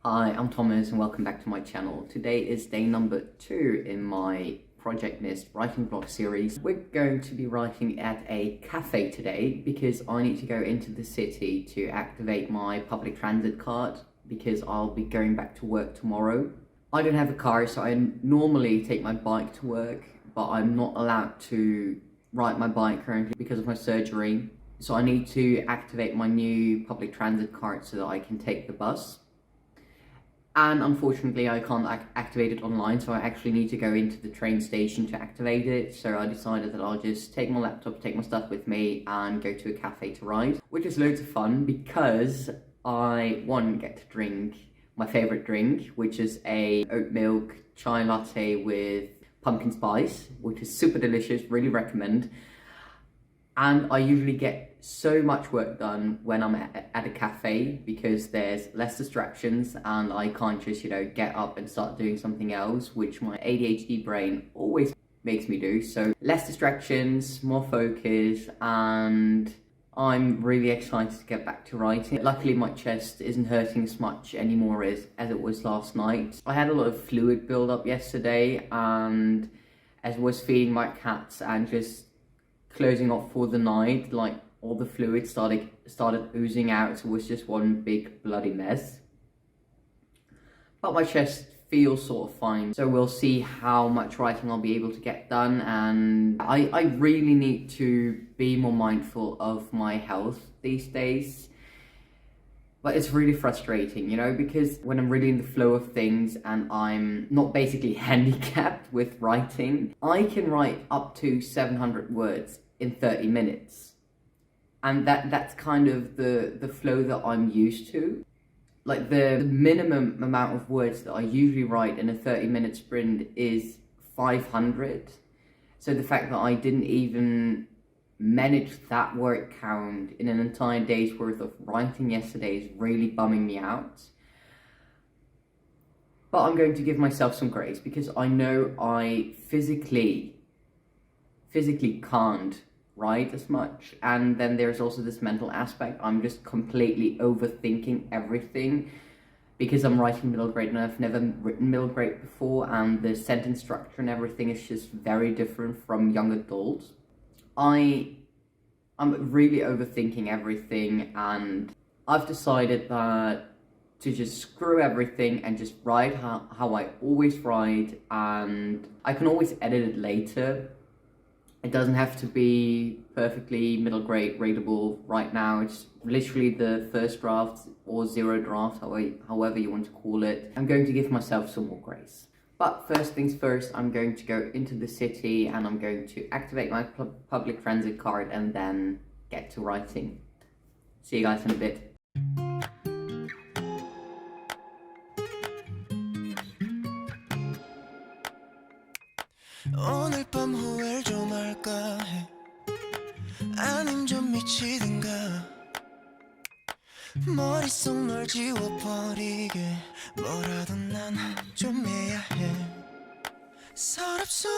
Hi, I'm Thomas and welcome back to my channel. Today is day number 2 in my Project Mist writing blog series. We're going to be writing at a cafe today because I need to go into the city to activate my public transit card because I'll be going back to work tomorrow. I don't have a car, so I normally take my bike to work, but I'm not allowed to ride my bike currently because of my surgery. So I need to activate my new public transit card so that I can take the bus. And unfortunately I can't activate it online, so I actually need to go into the train station to activate it. So I decided that I'll just take my laptop, take my stuff with me and go to a cafe to ride, which is loads of fun because I, one, get to drink my favourite drink, which is a oat milk chai latte with pumpkin spice, which is super delicious, really recommend. And I usually get so much work done when I'm at a cafe because there's less distractions and I can't just, get up and start doing something else, which my ADHD brain always makes me do. So less distractions, more focus, and I'm really excited to get back to writing. Luckily my chest isn't hurting as much anymore as it was last night. I had a lot of fluid build up yesterday, and as I was feeding my cats and just closing off for the night, like all the fluid started oozing out, so it was just one big bloody mess. But my chest feels sort of fine, so we'll see how much writing I'll be able to get done. And I really need to be more mindful of my health these days. But it's really frustrating, because when I'm really in the flow of things and I'm not basically handicapped with writing, I can write up to 700 words in 30 minutes. And that's kind of the flow that I'm used to. Like the minimum amount of words that I usually write in a 30-minute sprint is 500. So the fact that I didn't even manage that word count in an entire day's worth of writing yesterday is really bumming me out. But I'm going to give myself some grace because I know I physically can't write as much. And then there's also this mental aspect. I'm just completely overthinking everything because I'm writing middle grade and I've never written middle grade before, and the sentence structure and everything is just very different from young adults. I'm really overthinking everything, and I've decided that to just screw everything and just write how I always write, and I can always edit it later. It doesn't have to be perfectly middle grade rateable right now. It's literally the first draft or zero draft, however you want to call it. I'm going to give myself some more grace. But first things first, I'm going to go into the city and I'm going to activate my public transit card and then get to writing. See you guys in a bit. 오늘 밤 후회를 좀 할까 해. 아님 좀 미치든가. 머릿속 널 지워버리게. 뭐라도 난 좀 해야 해. 서랍 속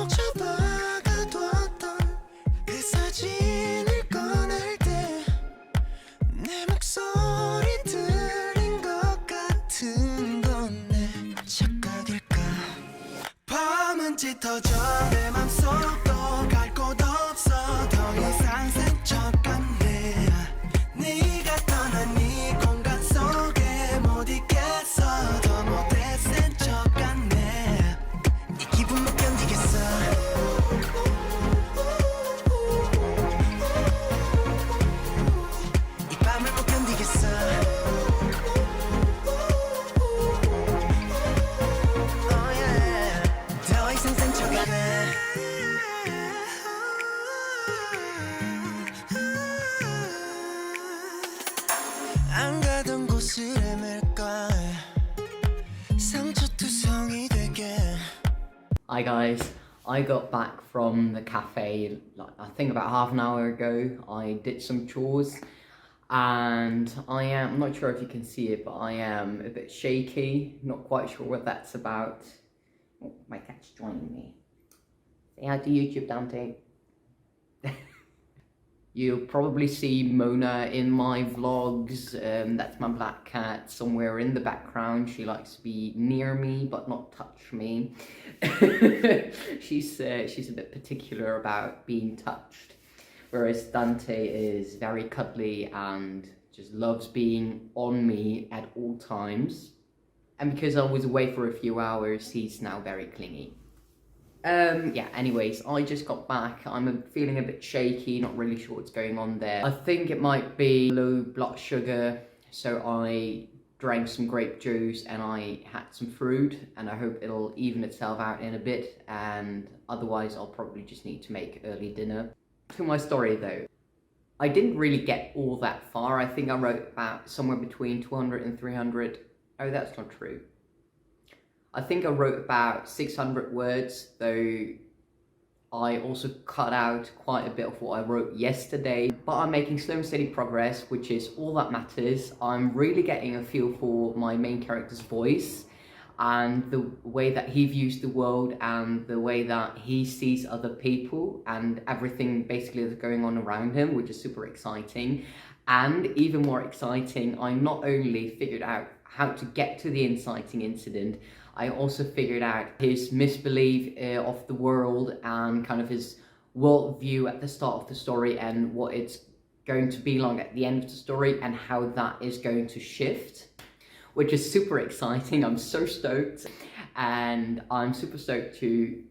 처박아뒀던 그 사진을 꺼낼 때 내 목소리 들린 것 같은 건 내 착각일까. 밤은 짙어져 내 맘속도 갈 곳 없어. 더 이상 센척같네. 네가 떠난 이 공간 속에 못 있겠어. 더 못해 센척같네. 이 기분 못 견디겠어. 이 밤을 못 견디겠어. 안 가던 곳을 헤맬까 상처투성이 되게. Hi guys, I got back from the cafe I think about half an hour ago. I did some chores and I'm not sure if you can see it, but I am a bit shaky, not quite sure what that's about. Oh, my cat's joining me. Say hi to YouTube, Dante. You'll probably see Mona in my vlogs. That's my black cat somewhere in the background. She likes to be near me but not touch me. She's a bit particular about being touched, whereas Dante is very cuddly and just loves being on me at all times. And because I was away for a few hours, he's now very clingy. Yeah, anyways, I just got back. I'm feeling a bit shaky, not really sure what's going on there. I think it might be low blood sugar, so I drank some grape juice and I had some fruit, and I hope it'll even itself out in a bit, and otherwise I'll probably just need to make early dinner. To my story though, I didn't really get all that far. I think I wrote about somewhere between 200 and 300. Oh, that's not true. I think I wrote about 600 words, though I also cut out quite a bit of what I wrote yesterday. But I'm making slow and steady progress, which is all that matters. I'm really getting a feel for my main character's voice and the way that he views the world and the way that he sees other people and everything basically that's going on around him, which is super exciting. And even more exciting, I not only figured out how to get to the inciting incident, I also figured out his misbelief of the world and kind of his worldview at the start of the story and what it's going to be like at the end of the story and how that is going to shift, which is super exciting. I'm so stoked, and I'm super stoked to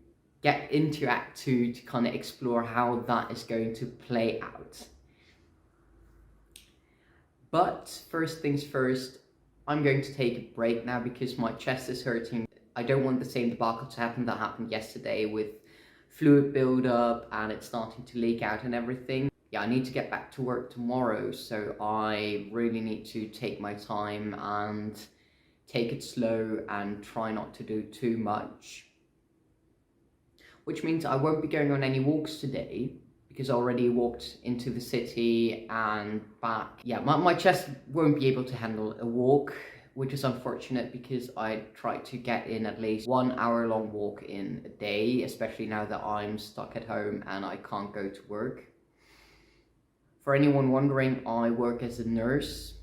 get into Act 2 to kind of explore how that is going to play out. But first things first, I'm going to take a break now because my chest is hurting. I don't want the same debacle to happen that happened yesterday with fluid buildup and it's starting to leak out and everything. Yeah, I need to get back to work tomorrow, so I really need to take my time and take it slow and try not to do too much. Which means I won't be going on any walks today, because I already walked into the city and back. Yeah, my chest won't be able to handle a walk, which is unfortunate because I try to get in at least 1 hour long walk in a day, especially now that I'm stuck at home and I can't go to work. For anyone wondering, I work as a nurse.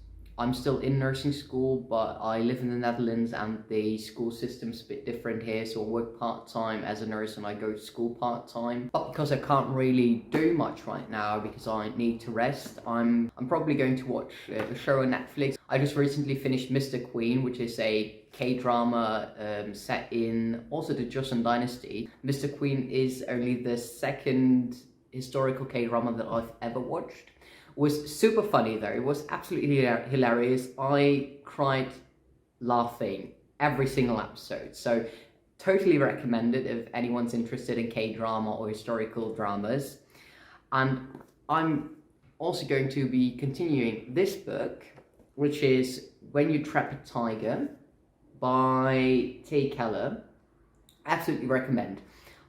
I'm still in nursing school, but I live in the Netherlands and the school system's a bit different here, so I work part-time as a nurse and I go to school part-time. But because I can't really do much right now because I need to rest, I'm probably going to watch a show on Netflix. I just recently finished Mr. Queen, which is a K-drama set in also the Joseon Dynasty. Mr. Queen is only the second historical K-drama that I've ever watched. Was super funny though. It was absolutely hilarious. I cried laughing every single episode. So totally recommend it if anyone's interested in K-drama or historical dramas. And I'm also going to be continuing this book, which is When You Trap a Tiger by Tay Keller. Absolutely recommend.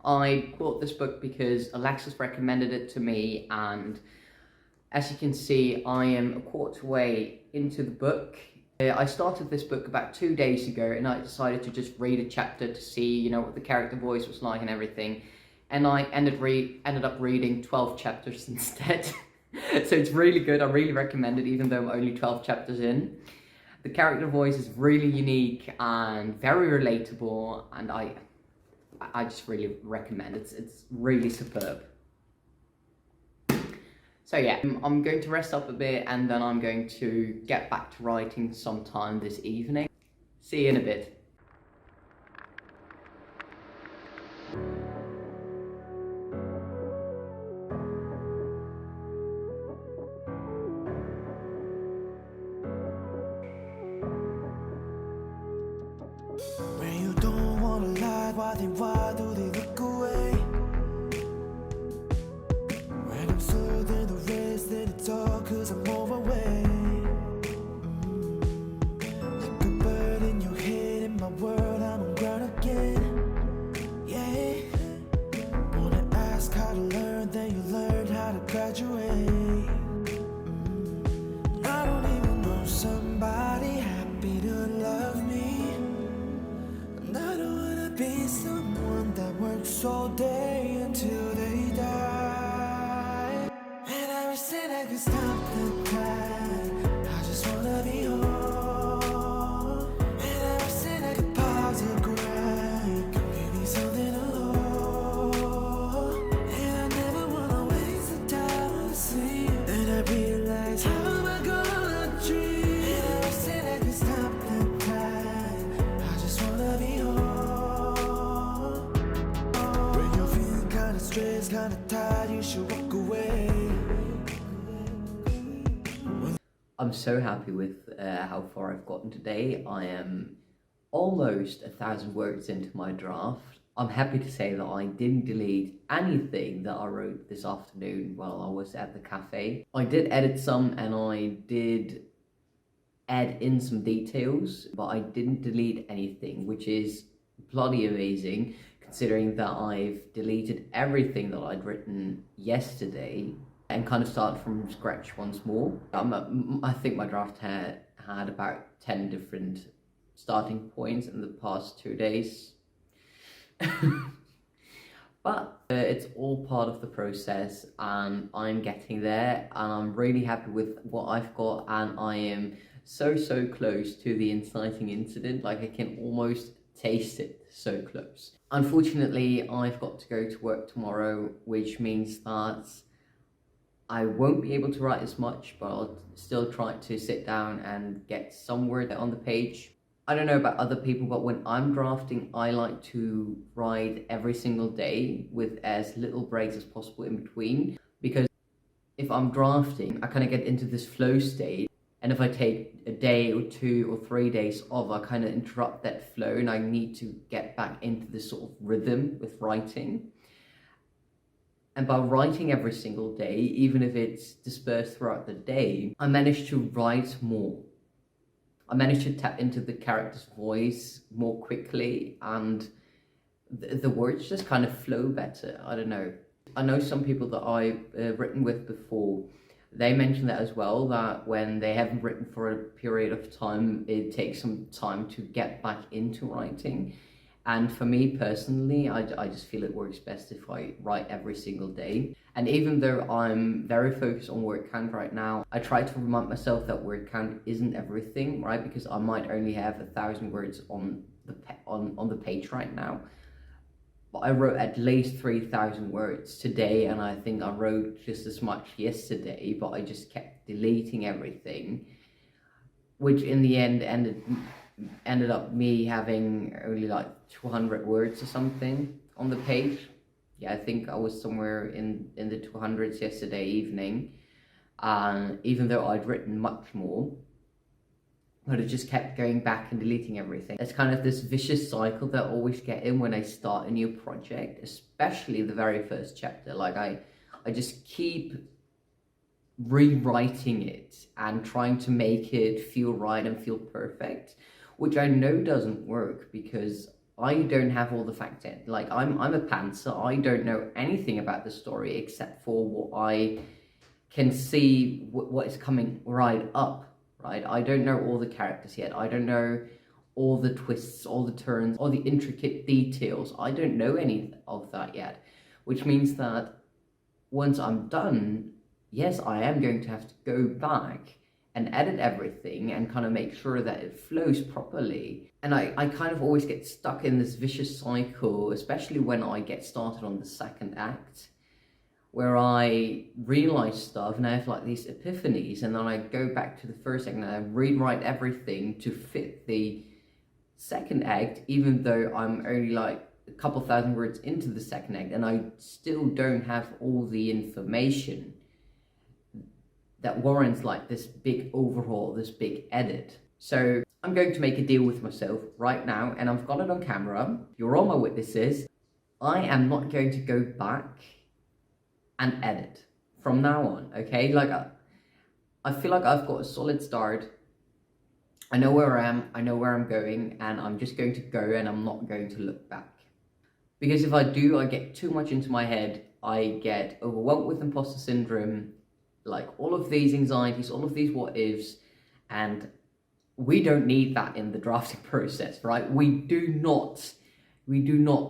I bought this book because Alexis recommended it to me, and as you can see, I am a quarter way into the book. I started this book about 2 days ago and I decided to just read a chapter to see, you know, what the character voice was like and everything. And I ended up reading 12 chapters instead. So it's really good. I really recommend it, even though I'm only 12 chapters in. The character voice is really unique and very relatable, and I just really recommend it. It's really superb. So yeah, I'm going to rest up a bit and then I'm going to get back to writing sometime this evening. See you in a bit. When you don't wanna lie, why do they look away? When I'm certain the rest, then it's all 'cause I'm overweight. Like a bird in your head, in my world, I'm on ground again. Yeah. Wanna ask how to learn, then you learned how to graduate. I don't even know somebody happy to love me. And I don't wanna be someone that works all day until they die. And every could stop the time. I just wanna be home. And I wish that I could pause or grind. Give me something alone. And I never wanna waste the time to sleep. And I realize, how am I gonna dream? And I wish that I could stop the time. I just wanna be home. When you're feeling kinda stressed, kinda tired, you should walk away. I'm so happy with how far I've gotten today. I am almost 1,000 words into my draft. I'm happy to say that I didn't delete anything that I wrote this afternoon while I was at the cafe. I did edit some and I did add in some details, but I didn't delete anything, which is bloody amazing considering that I've deleted everything that I'd written yesterday and kind of started from scratch once more. I think my draft had about 10 different starting points in the past 2 days. But it's all part of the process and I'm getting there and I'm really happy with what I've got, and I am so close to the inciting incident. Like, I can almost taste it, so close. Unfortunately, I've got to go to work tomorrow, which means that I won't be able to write as much, but I'll still try to sit down and get some word on the page. I don't know about other people, but when I'm drafting, I like to write every single day with as little breaks as possible in between, because if I'm drafting, I kind of get into this flow state, and if I take a day or 2 or 3 days off, I kind of interrupt that flow and I need to get back into this sort of rhythm with writing. And by writing every single day, even if it's dispersed throughout the day, I managed to write more. I managed to tap into the character's voice more quickly, and the words just kind of flow better. I don't know. I know some people that I've written with before, they mention that as well, that when they haven't written for a period of time, it takes some time to get back into writing. And for me personally, I just feel it works best if I write every single day. And even though I'm very focused on word count right now, I try to remind myself that word count isn't everything, right? Because I might only have 1,000 words on the page right now. But I wrote at least 3,000 words today, and I think I wrote just as much yesterday, but I just kept deleting everything, which in the end ended up me having only like 200 words or something on the page. Yeah, I think I was somewhere in the 200s yesterday evening, even though I'd written much more, but it just kept going back and deleting everything. It's kind of this vicious cycle that I always get in when I start a new project, especially the very first chapter. Like I just keep rewriting it and trying to make it feel right and feel perfect, which I know doesn't work because I don't have all the facts in. Like, I'm a pantser. I don't know anything about the story except for what I can see, what is coming right up, right? I don't know all the characters yet. I don't know all the twists, all the turns, all the intricate details. I don't know any of that yet, which means that once I'm done, yes, I am going to have to go back and edit everything and kind of make sure that it flows properly. And I kind of always get stuck in this vicious cycle, especially when I get started on the second act, where I realize stuff and I have like these epiphanies, and then I go back to the first act and I rewrite everything to fit the second act, even though I'm only like a couple thousand words into the second act and I still don't have all the information that warrants like this big overhaul, this big edit. So I'm going to make a deal with myself right now, and I've got it on camera. You're all my witnesses. I am not going to go back and edit from now on, okay? Like, I feel like I've got a solid start. I know where I am, I know where I'm going, and I'm just going to go and I'm not going to look back. Because if I do, I get too much into my head. I get overwhelmed with imposter syndrome, like all of these anxieties, all of these what ifs, and we don't need that in the drafting process, right? We do not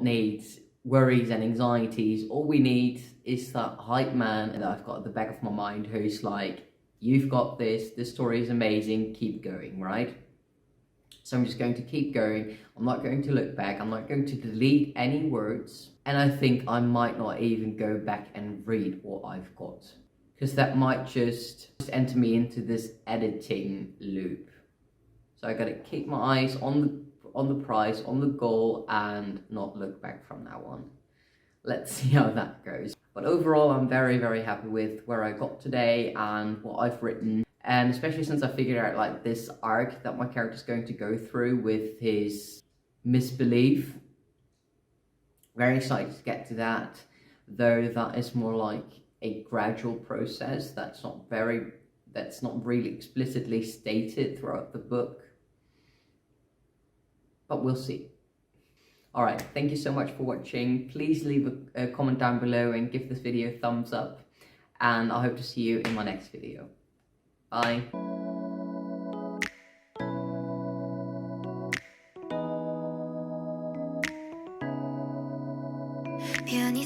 need worries and anxieties. All we need is that hype man that I've got at the back of my mind who's like, you've got this story is amazing, keep going, right? So I'm just going to keep going. I'm not going to look back. I'm not going to delete any words. And I think I might not even go back and read what I've got, because that might just enter me into this editing loop. So I gotta keep my eyes on the prize, on the goal, and not look back from now on. Let's see how that goes. But overall, I'm very, very happy with where I got today and what I've written. And especially since I figured out like this arc that my character's going to go through with his misbelief. Very excited to get to that, though that is more like a gradual process that's not really explicitly stated throughout the book. But we'll see. Alright, thank you so much for watching. Please leave a comment down below and give this video a thumbs up. And I hope to see you in my next video. Bye. 편히